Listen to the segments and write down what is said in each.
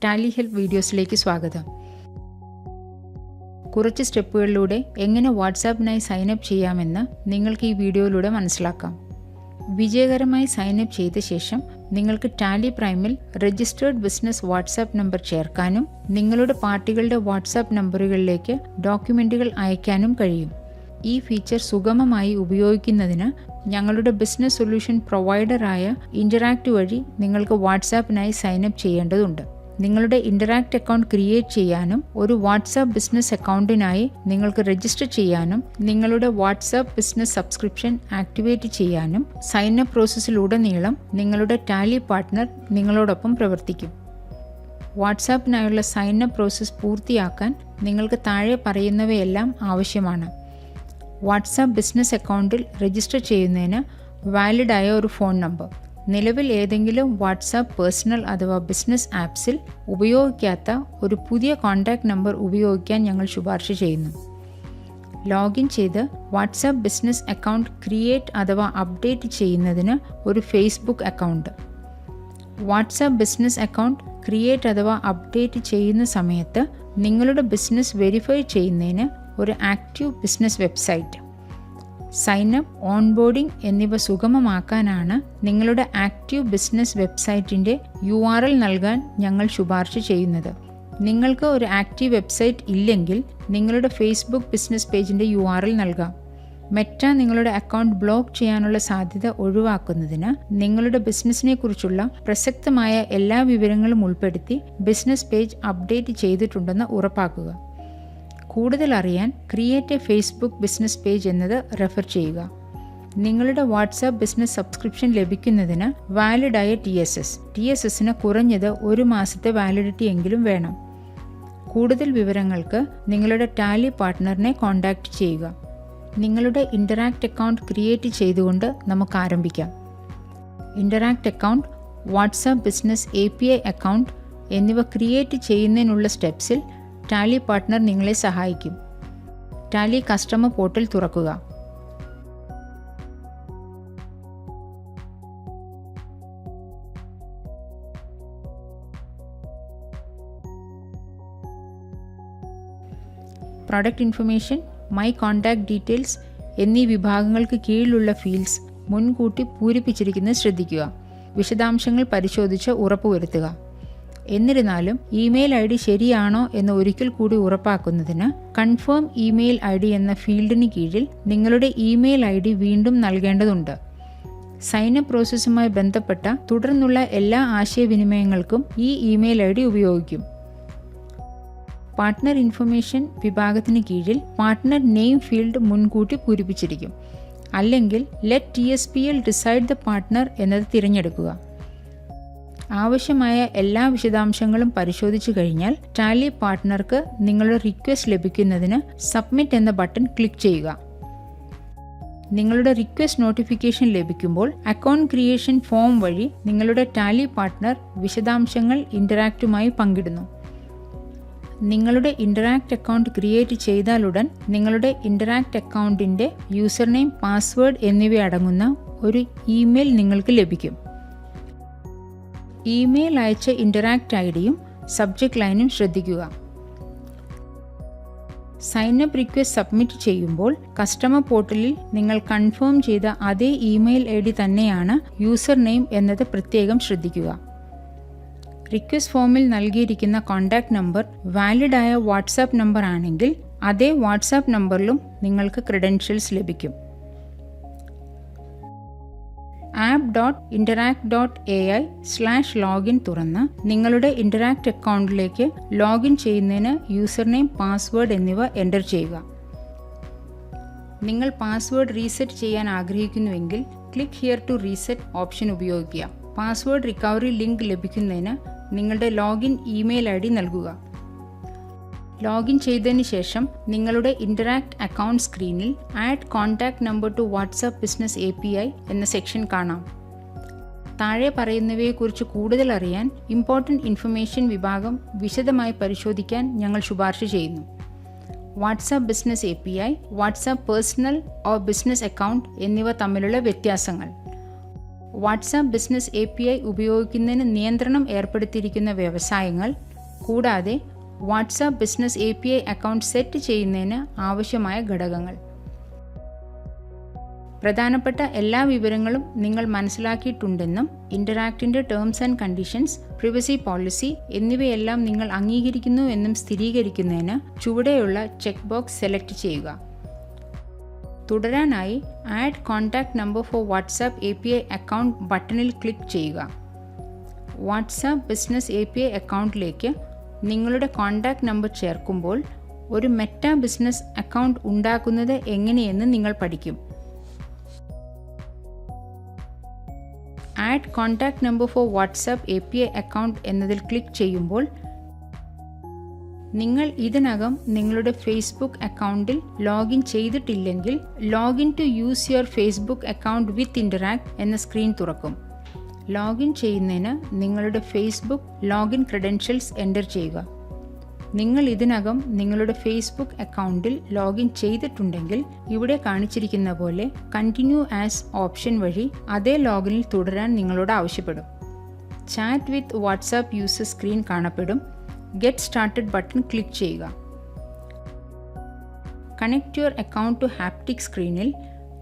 Tally help വീഡിയോസിലേക്ക് സ്വാഗതം. കുറച്ച് സ്റ്റെപ്പുകളിലൂടെ എങ്ങനെ വാട്സാപ്പിനായി സൈനപ്പ് ചെയ്യാമെന്ന് നിങ്ങൾക്ക് ഈ വീഡിയോയിലൂടെ മനസ്സിലാക്കാം. വിജയകരമായി സൈനപ്പ് ചെയ്ത ശേഷം നിങ്ങൾക്ക് ടാലി പ്രൈമിൽ രജിസ്റ്റേർഡ് ബിസിനസ് വാട്സാപ്പ് നമ്പർ ചേർക്കാനും നിങ്ങളുടെ പാർട്ടികളുടെ വാട്സാപ്പ് നമ്പറുകളിലേക്ക് ഡോക്യുമെൻറ്റുകൾ അയക്കാനും കഴിയും. ഈ ഫീച്ചർ സുഗമമായി ഉപയോഗിക്കുന്നതിന് ഞങ്ങളുടെ ബിസിനസ് സൊല്യൂഷൻ പ്രൊവൈഡറായ ഇൻ്ററാക്റ്റ് വഴി നിങ്ങൾക്ക് വാട്സാപ്പിനായി സൈനപ്പ് ചെയ്യേണ്ടതുണ്ട്. നിങ്ങളുടെ ഇൻ്ററാക്റ്റ് അക്കൗണ്ട് ക്രിയേറ്റ് ചെയ്യാനും ഒരു വാട്സാപ്പ് ബിസിനസ് അക്കൗണ്ടിനായി നിങ്ങൾക്ക് രജിസ്റ്റർ ചെയ്യാനും നിങ്ങളുടെ വാട്സാപ്പ് ബിസിനസ് സബ്സ്ക്രിപ്ഷൻ ആക്ടിവേറ്റ് ചെയ്യാനും സൈനപ്പ് പ്രോസസ്സിലുടനീളം നിങ്ങളുടെ ടാലി പാർട്ട്ണർ നിങ്ങളോടൊപ്പം പ്രവർത്തിക്കും. വാട്സാപ്പിനായുള്ള സൈനപ്പ് പ്രോസസ്സ് പൂർത്തിയാക്കാൻ നിങ്ങൾക്ക് താഴെ പറയുന്നവയെല്ലാം ആവശ്യമാണ്. വാട്സാപ്പ് ബിസിനസ് അക്കൗണ്ടിൽ രജിസ്റ്റർ ചെയ്യുന്നതിന് വാലിഡായ ഒരു ഫോൺ നമ്പർ, നിലവിൽ ഏതെങ്കിലും വാട്സാപ്പ് പേഴ്സണൽ അഥവാ ബിസിനസ് ആപ്സിൽ ഉപയോഗിക്കാത്ത ഒരു പുതിയ കോൺടാക്റ്റ് നമ്പർ ഉപയോഗിക്കാൻ ഞങ്ങൾ ശുപാർശ ചെയ്യുന്നു. ലോഗിൻ ചെയ്ത് വാട്സാപ്പ് ബിസിനസ് അക്കൗണ്ട് ക്രിയേറ്റ് അഥവാ അപ്ഡേറ്റ് ചെയ്യുന്നതിന് ഒരു Facebook account. WhatsApp business account create അഥവാ അപ്ഡേറ്റ് ചെയ്യുന്ന സമയത്ത് നിങ്ങളുടെ ബിസിനസ് വെരിഫൈ ചെയ്യുന്നതിന് ഒരു active business website, sign up, onboarding എന്നിവ സുഗമമാക്കാനാണ് നിങ്ങളുടെ ആക്റ്റീവ് ബിസിനസ് വെബ്സൈറ്റിൻ്റെ URL നൽകാൻ ഞങ്ങൾ ശുപാർശ ചെയ്യുന്നത്. നിങ്ങൾക്ക് ഒരു ആക്റ്റീവ് വെബ്സൈറ്റ് ഇല്ലെങ്കിൽ നിങ്ങളുടെ ഫേസ്ബുക്ക് ബിസിനസ് പേജിൻ്റെ URL നൽകാം. മെറ്റ നിങ്ങളുടെ അക്കൗണ്ട് ബ്ലോക്ക് ചെയ്യാനുള്ള സാധ്യത ഒഴിവാക്കുന്നതിന് നിങ്ങളുടെ ബിസിനസ്സിനെ കുറിച്ചുള്ള പ്രസക്തമായ എല്ലാ വിവരങ്ങളും ഉൾപ്പെടുത്തി ബിസിനസ് പേജ് അപ്ഡേറ്റ് ചെയ്തിട്ടുണ്ടെന്ന് ഉറപ്പാക്കുക. കൂടുതൽ അറിയാൻ create A Facebook business page എന്നത് റെഫർ ചെയ്യുക. നിങ്ങളുടെ വാട്സാപ്പ് ബിസിനസ് സബ്സ്ക്രിപ്ഷൻ ലഭിക്കുന്നതിന് വാലിഡായ TSSന് കുറഞ്ഞത് 1 മാസത്തെ വാലിഡിറ്റി എങ്കിലും വേണം. കൂടുതൽ വിവരങ്ങൾക്ക് നിങ്ങളുടെ ടാലി പാർട്ട്ണറിനെ കോൺടാക്റ്റ് ചെയ്യുക. നിങ്ങളുടെ ഇൻ്ററാക്റ്റ് അക്കൗണ്ട് ക്രിയേറ്റ് ചെയ്തുകൊണ്ട് നമുക്ക് ആരംഭിക്കാം. Interakt account, WhatsApp business API account എന്നിവ ക്രിയേറ്റ് ചെയ്യുന്നതിനുള്ള സ്റ്റെപ്സിൽ ടാലി പാർട്ട്ണർ നിങ്ങളെ സഹായിക്കും. ടാലി കസ്റ്റമർ പോർട്ടൽ തുറക്കുക. Product information, my contact details എന്നീ വിഭാഗങ്ങൾക്ക് കീഴിലുള്ള ഫീൽഡ്സ് മുൻകൂട്ടി പൂരിപ്പിച്ചിരിക്കുന്നത് ശ്രദ്ധിക്കുക. വിശദാംശങ്ങൾ പരിശോധിച്ച് ഉറപ്പുവരുത്തുക. എന്നിരുന്നാലും ഇമെയിൽ ID ശരിയാണോ എന്ന് ഒരിക്കൽ കൂടി ഉറപ്പാക്കുന്നതിന് കൺഫേം ഇമെയിൽ ID എന്ന ഫീൽഡിന് കീഴിൽ നിങ്ങളുടെ ഇമെയിൽ ID വീണ്ടും നൽകേണ്ടതുണ്ട്. സൈനപ്പ് പ്രോസസ്സുമായി ബന്ധപ്പെട്ട തുടർന്നുള്ള എല്ലാ ആശയവിനിമയങ്ങൾക്കും ഈ ഇമെയിൽ ID ഉപയോഗിക്കും. പാർട്ട്ണർ ഇൻഫർമേഷൻ വിഭാഗത്തിന് കീഴിൽ പാർട്ട്ണർ നെയിം ഫീൽഡ് മുൻകൂട്ടി പൂരിപ്പിച്ചിരിക്കും. അല്ലെങ്കിൽ let TSPL decide the partner എന്നത് തിരഞ്ഞെടുക്കുക. ആവശ്യമായ എല്ലാ വിശദാംശങ്ങളും പരിശോധിച്ചു കഴിഞ്ഞാൽ ടാലി പാർട്ട്ണർക്ക് നിങ്ങളുടെ റിക്വസ്റ്റ് ലഭിക്കുന്നതിന് സബ്മിറ്റ് എന്ന ബട്ടൺ ക്ലിക്ക് ചെയ്യുക. നിങ്ങളുടെ റിക്വസ്റ്റ് നോട്ടിഫിക്കേഷൻ ലഭിക്കുമ്പോൾ അക്കൗണ്ട് ക്രിയേഷൻ ഫോം വഴി നിങ്ങളുടെ ടാലി പാർട്ട്ണർ വിശദാംശങ്ങൾ ഇൻ്ററാക്റ്റുമായി പങ്കിടുന്നു. നിങ്ങളുടെ ഇൻ്ററാക്റ്റ് അക്കൗണ്ട് ക്രിയേറ്റ് ചെയ്താലുടൻ നിങ്ങളുടെ ഇൻ്ററാക്റ്റ് അക്കൗണ്ടിൻ്റെ യൂസർ നെയിം, പാസ്വേഡ് എന്നിവ അടങ്ങുന്ന ഒരു ഇമെയിൽ നിങ്ങൾക്ക് ലഭിക്കും. ഇമെയിൽ അയച്ച ഇൻ്ററാക്റ്റ് IDയും സബ്ജക്റ്റ് ലൈനും ശ്രദ്ധിക്കുക. സൈനപ്പ് റിക്വസ്റ്റ് സബ്മിറ്റ് ചെയ്യുമ്പോൾ കസ്റ്റമർ പോർട്ടലിൽ നിങ്ങൾ കൺഫേം ചെയ്ത അതേ ഇമെയിൽ ID തന്നെയാണ് യൂസർ നെയിം എന്നത് പ്രത്യേകം ശ്രദ്ധിക്കുക. റിക്വസ്റ്റ് ഫോമിൽ നൽകിയിരിക്കുന്ന കോൺടാക്റ്റ് നമ്പർ വാലിഡായ വാട്സാപ്പ് നമ്പർ ആണെങ്കിൽ അതേ വാട്സാപ്പ് നമ്പറിലും നിങ്ങൾക്ക് ക്രെഡൻഷ്യൽസ് ലഭിക്കും. app.interact.ai/login തുറന്ന് നിങ്ങളുടെ ഇൻ്ററാക്റ്റ് അക്കൗണ്ടിലേക്ക് ലോഗിൻ ചെയ്യുന്നതിന് യൂസർ നെയിം, പാസ്വേഡ് എന്നിവ എൻ്റർ ചെയ്യുക. നിങ്ങൾ പാസ്വേഡ് റീസെറ്റ് ചെയ്യാൻ ആഗ്രഹിക്കുന്നുവെങ്കിൽ click here to reset option ഉപയോഗിക്കുക. പാസ്വേഡ് റിക്കവറി ലിങ്ക് ലഭിക്കുന്നതിന് നിങ്ങളുടെ ലോഗിൻ ഇമെയിൽ ID നൽകുക. ലോഗിൻ ചെയ്തതിന് ശേഷം നിങ്ങളുടെ ഇൻ്ററാക്റ്റ് അക്കൗണ്ട് സ്ക്രീനിൽ add contact number to WhatsApp business API എന്ന സെക്ഷൻ കാണാം. താഴെ പറയുന്നവയെക്കുറിച്ച് കൂടുതൽ അറിയാൻ ഇമ്പോർട്ടൻറ്റ് ഇൻഫർമേഷൻ വിഭാഗം വിശദമായി പരിശോധിക്കാൻ ഞങ്ങൾ ശുപാർശ ചെയ്യുന്നു. WhatsApp business API, WhatsApp personal or business account എന്നിവ തമ്മിലുള്ള വ്യത്യാസങ്ങൾ, വാട്സാപ്പ് ബിസിനസ് API ഉപയോഗിക്കുന്നതിന് നിയന്ത്രണം ഏർപ്പെടുത്തിയിരിക്കുന്ന വ്യവസായങ്ങൾ, കൂടാതെ WhatsApp business API account set ചെയ്യുന്നതിന് ആവശ്യമായ ഘടകങ്ങൾ. പ്രധാനപ്പെട്ട എല്ലാ വിവരങ്ങളും നിങ്ങൾ മനസ്സിലാക്കിയിട്ടുണ്ടെന്നും ഇൻ്ററാക്റ്റിൻ്റെ terms and conditions, privacy policy എന്നിവയെല്ലാം നിങ്ങൾ അംഗീകരിക്കുന്നു എന്നും സ്ഥിരീകരിക്കുന്നതിന് ചുവടെയുള്ള ചെക്ക് ബോക്സ് സെലക്ട് ചെയ്യുക. തുടരാനായി add contact number for WhatsApp API account ബട്ടണിൽ ക്ലിക്ക് ചെയ്യുക. വാട്സാപ്പ് ബിസിനസ് API അക്കൗണ്ടിലേക്ക് നിങ്ങളുടെ കോൺടാക്റ്റ് നമ്പർ ചേർക്കുമ്പോൾ ഒരു മെറ്റ ബിസിനസ് അക്കൗണ്ട് ഉണ്ടാക്കുന്നത് എങ്ങനെയെന്ന് നിങ്ങൾ പഠിക്കും. Add contact number for WhatsApp API account എന്നതിൽ ക്ലിക്ക് ചെയ്യുമ്പോൾ നിങ്ങൾ ഇതിനകം നിങ്ങളുടെ ഫേസ്ബുക്ക് അക്കൗണ്ടിൽ ലോഗിൻ ചെയ്തിട്ടില്ലെങ്കിൽ login to use your Facebook account with Interakt എന്ന സ്ക്രീൻ തുറക്കും. ലോഗിൻ ചെയ്യുന്നതിന് നിങ്ങളുടെ ഫേസ്ബുക്ക് ലോഗിൻ ക്രെഡൻഷ്യൽസ് എൻ്റർ ചെയ്യുക. നിങ്ങൾ ഇതിനകം നിങ്ങളുടെ ഫേസ്ബുക്ക് അക്കൗണ്ടിൽ ലോഗിൻ ചെയ്തിട്ടുണ്ടെങ്കിൽ ഇവിടെ കാണിച്ചിരിക്കുന്ന പോലെ കണ്ടിന്യൂ ആസ് ഓപ്ഷൻ വഴി അതേ ലോഗിനിൽ തുടരാൻ നിങ്ങളോട് ആവശ്യപ്പെടും. Chat with WhatsApp user screen കാണപ്പെടും. ഗെറ്റ് സ്റ്റാർട്ടഡ് ബട്ടൺ ക്ലിക്ക് ചെയ്യുക. Connect your account to Haptik സ്ക്രീനിൽ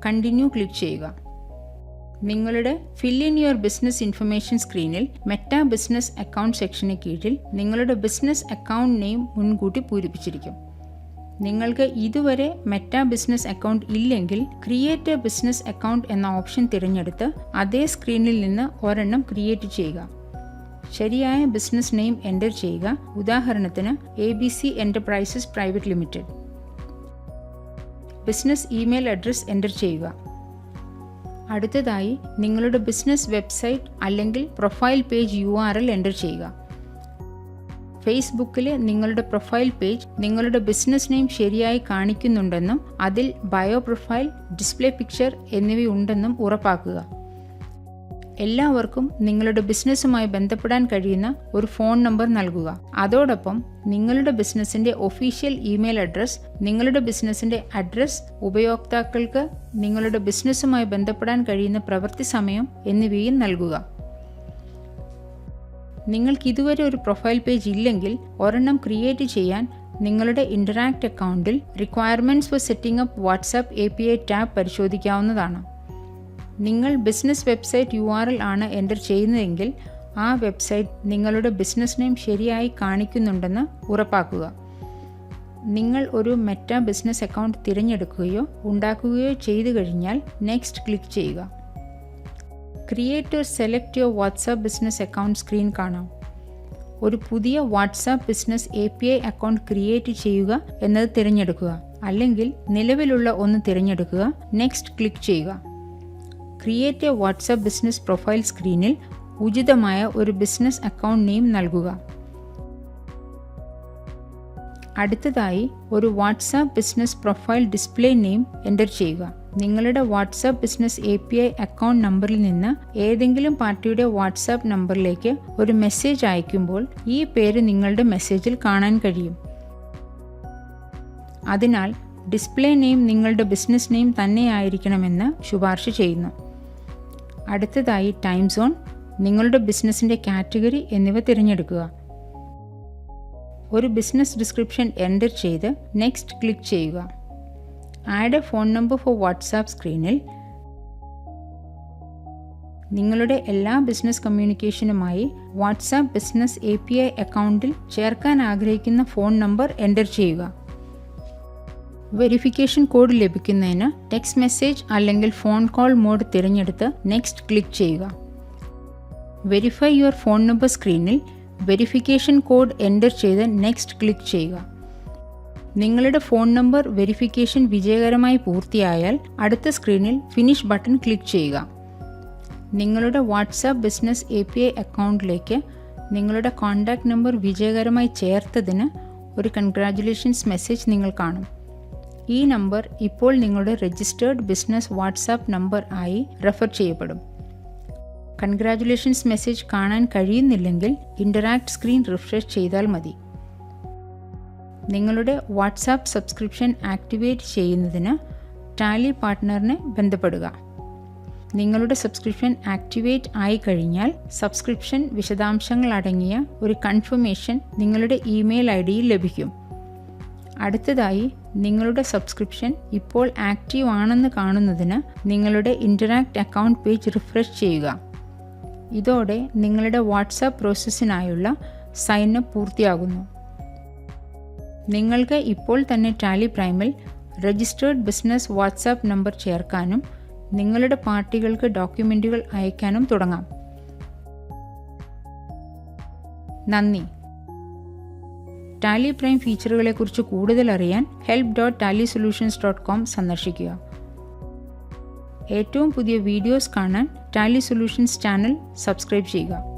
കണ്ടിന്യൂ ക്ലിക്ക് ചെയ്യുക. നിങ്ങളുടെ fill in your business information സ്ക്രീനിൽ മെറ്റ ബിസിനസ് അക്കൗണ്ട് സെക്ഷന് കീഴിൽ നിങ്ങളുടെ ബിസിനസ് അക്കൗണ്ട് നെയിം മുൻകൂട്ടി പൂരിപ്പിച്ചിരിക്കും. നിങ്ങൾക്ക് ഇതുവരെ മെറ്റ ബിസിനസ് അക്കൗണ്ട് ഇല്ലെങ്കിൽ ക്രിയേറ്റ് എ ബിസിനസ് അക്കൗണ്ട് എന്ന ഓപ്ഷൻ തിരഞ്ഞെടുത്ത് അതേ സ്ക്രീനിൽ നിന്ന് ഒരെണ്ണം ക്രിയേറ്റ് ചെയ്യുക. ശരിയായ ബിസിനസ് നെയിം എൻ്റർ ചെയ്യുക. ഉദാഹരണത്തിന് ABC enterprises private limited. Business email address enter ചെയ്യുക. അടുത്തതായി നിങ്ങളുടെ ബിസിനസ് വെബ്സൈറ്റ് അല്ലെങ്കിൽ പ്രൊഫൈൽ പേജ് URL എൻ്റർ ചെയ്യുക. ഫേസ്ബുക്കിലെ നിങ്ങളുടെ പ്രൊഫൈൽ പേജ് നിങ്ങളുടെ ബിസിനസ് നെയിം ശരിയായി കാണിക്കുന്നുണ്ടെന്നും അതിൽ ബയോ പ്രൊഫൈൽ, ഡിസ്പ്ലേ പിക്ചർ എന്നിവയുണ്ടെന്നും ഉറപ്പാക്കുക. എല്ലാവർക്കും നിങ്ങളുടെ ബിസിനസ്സുമായി ബന്ധപ്പെടാൻ കഴിയുന്ന ഒരു ഫോൺ നമ്പർ നൽകുക. അതോടൊപ്പം നിങ്ങളുടെ ബിസിനസ്സിൻ്റെ ഒഫീഷ്യൽ ഇമെയിൽ അഡ്രസ്, നിങ്ങളുടെ ബിസിനസ്സിൻ്റെ അഡ്രസ്, ഉപയോക്താക്കൾക്ക് നിങ്ങളുടെ ബിസിനസ്സുമായി ബന്ധപ്പെടാൻ കഴിയുന്ന പ്രവൃത്തി സമയം എന്നിവയും നൽകുക. നിങ്ങൾക്ക് ഇതുവരെ ഒരു പ്രൊഫൈൽ പേജ് ഇല്ലെങ്കിൽ ഒരെണ്ണം ക്രിയേറ്റ് ചെയ്യാൻ നിങ്ങളുടെ ഇൻ്ററാക്റ്റ് അക്കൗണ്ടിൽ requirements four setting up WhatsApp API tab പരിശോധിക്കാവുന്നതാണ്. നിങ്ങൾ ബിസിനസ് വെബ്സൈറ്റ് URL ആണ് എൻ്റർ ചെയ്യുന്നതെങ്കിൽ ആ വെബ്സൈറ്റ് നിങ്ങളുടെ ബിസിനസ് നെയിം ശരിയായി കാണിക്കുന്നുണ്ടെന്ന് ഉറപ്പാക്കുക. നിങ്ങൾ ഒരു മെറ്റ ബിസിനസ് അക്കൗണ്ട് തിരഞ്ഞെടുക്കുകയോ ഉണ്ടാക്കുകയോ ചെയ്തു കഴിഞ്ഞാൽ നെക്സ്റ്റ് ക്ലിക്ക് ചെയ്യുക. Create or select your WhatsApp business account screen കാണാം. ഒരു പുതിയ WhatsApp business API account create ചെയ്യുക എന്നത് തിരഞ്ഞെടുക്കുക. അല്ലെങ്കിൽ നിലവിലുള്ള ഒന്ന് തിരഞ്ഞെടുക്കുക. നെക്സ്റ്റ് ക്ലിക്ക് ചെയ്യുക. Create A WhatsApp business profile സ്ക്രീനിൽ ഉചിതമായ ഒരു ബിസിനസ് അക്കൗണ്ട് നെയിം നൽകുക. അടുത്തതായി ഒരു WhatsApp business profile display name enter ചെയ്യുക. നിങ്ങളുടെ വാട്സാപ്പ് ബിസിനസ് API അക്കൗണ്ട് നമ്പറിൽ നിന്ന് ഏതെങ്കിലും പാർട്ടിയുടെ വാട്സാപ്പ് നമ്പറിലേക്ക് ഒരു മെസ്സേജ് അയക്കുമ്പോൾ ഈ പേര് നിങ്ങളുടെ മെസ്സേജിൽ കാണാൻ കഴിയും. അതിനാൽ ഡിസ്പ്ലേ നെയിം നിങ്ങളുടെ ബിസിനസ് നെയിം തന്നെയായിരിക്കണമെന്ന് ശുപാർശ ചെയ്യുന്നു. അടുത്തതായി ടൈം സോൺ, നിങ്ങളുടെ ബിസിനസ്സിൻ്റെ കാറ്റഗറി എന്നിവ തിരഞ്ഞെടുക്കുക. ഒരു ബിസിനസ് ഡിസ്ക്രിപ്ഷൻ എൻ്റർ ചെയ്ത് നെക്സ്റ്റ് ക്ലിക്ക് ചെയ്യുക. Add a phone number for WhatsApp സ്ക്രീനിൽ നിങ്ങളുടെ എല്ലാ ബിസിനസ് കമ്മ്യൂണിക്കേഷനുമായി വാട്സാപ്പ് ബിസിനസ് API അക്കൗണ്ടിൽ ചേർക്കാൻ ആഗ്രഹിക്കുന്ന ഫോൺ നമ്പർ എൻ്റർ ചെയ്യുക. വെരിഫിക്കേഷൻ കോഡ് ലഭിക്കുന്നതിന് ടെക്സ്റ്റ് മെസ്സേജ് അല്ലെങ്കിൽ ഫോൺ കോൾ മോഡ് തിരഞ്ഞെടുത്ത് നെക്സ്റ്റ് ക്ലിക്ക് ചെയ്യുക. വെരിഫൈ യുവർ ഫോൺ നമ്പർ സ്ക്രീനിൽ വെരിഫിക്കേഷൻ കോഡ് എൻ്റർ ചെയ്ത് നെക്സ്റ്റ് ക്ലിക്ക് ചെയ്യുക. നിങ്ങളുടെ ഫോൺ നമ്പർ വെരിഫിക്കേഷൻ വിജയകരമായി പൂർത്തിയായാൽ അടുത്ത സ്ക്രീനിൽ ഫിനിഷ് ബട്ടൺ ക്ലിക്ക് ചെയ്യുക. നിങ്ങളുടെ വാട്സാപ്പ് ബിസിനസ് API അക്കൗണ്ടിലേക്ക് നിങ്ങളുടെ കോൺടാക്റ്റ് നമ്പർ വിജയകരമായി ചേർത്തതിന് ഒരു കൺഗ്രാജുലേഷൻസ് മെസ്സേജ് നിങ്ങൾ കാണും. ഈ നമ്പർ ഇപ്പോൾ നിങ്ങളുടെ രജിസ്റ്റേർഡ് ബിസിനസ് വാട്സാപ്പ് നമ്പർ ആയി റെഫർ ചെയ്യപ്പെടും. കൺഗ്രാജുലേഷൻസ് മെസ്സേജ് കാണാൻ കഴിയുന്നില്ലെങ്കിൽ ഇൻ്ററാക്റ്റ് സ്ക്രീൻ റിഫ്രഷ് ചെയ്താൽ മതി. നിങ്ങളുടെ വാട്സാപ്പ് സബ്സ്ക്രിപ്ഷൻ ആക്ടിവേറ്റ് ചെയ്യുന്നതിന് ടാലി പാർട്ട്ണറിനെ ബന്ധപ്പെടുക. നിങ്ങളുടെ സബ്സ്ക്രിപ്ഷൻ ആക്ടിവേറ്റ് ആയി കഴിഞ്ഞാൽ സബ്സ്ക്രിപ്ഷൻ വിശദാംശങ്ങൾ അടങ്ങിയ ഒരു കൺഫർമേഷൻ നിങ്ങളുടെ ഇമെയിൽ ഐഡിയിൽ ലഭിക്കും. അടുത്തതായി നിങ്ങളുടെ സബ്സ്ക്രിപ്ഷൻ ഇപ്പോൾ ആക്റ്റീവ് ആണെന്ന് കാണുന്നതിന് നിങ്ങളുടെ ഇൻ്ററാക്റ്റ് അക്കൗണ്ട് പേജ് റിഫ്രഷ് ചെയ്യുക. ഇതോടെ നിങ്ങളുടെ വാട്സാപ്പ് പ്രോസസ്സിനായുള്ള സൈൻ അപ്പ് പൂർത്തിയാകുന്നു. നിങ്ങൾക്ക് ഇപ്പോൾ തന്നെ ടാലി പ്രൈമിൽ രജിസ്റ്റേർഡ് ബിസിനസ് വാട്സാപ്പ് നമ്പർ ചേർക്കാനും നിങ്ങളുടെ പാർട്ടികൾക്ക് ഡോക്യുമെൻറ്റുകൾ അയക്കാനും തുടങ്ങാം. നന്ദി. ടാലി പ്രൈം ഫീച്ചറുകളെക്കുറിച്ച് കൂടുതൽ അറിയാൻ help.tallysolutions.com സന്ദർശിക്കുക. ഏറ്റവും പുതിയ വീഡിയോസ് കാണാൻ ടാലി സൊല്യൂഷൻസ് ചാനൽ സബ്സ്ക്രൈബ് ചെയ്യുക.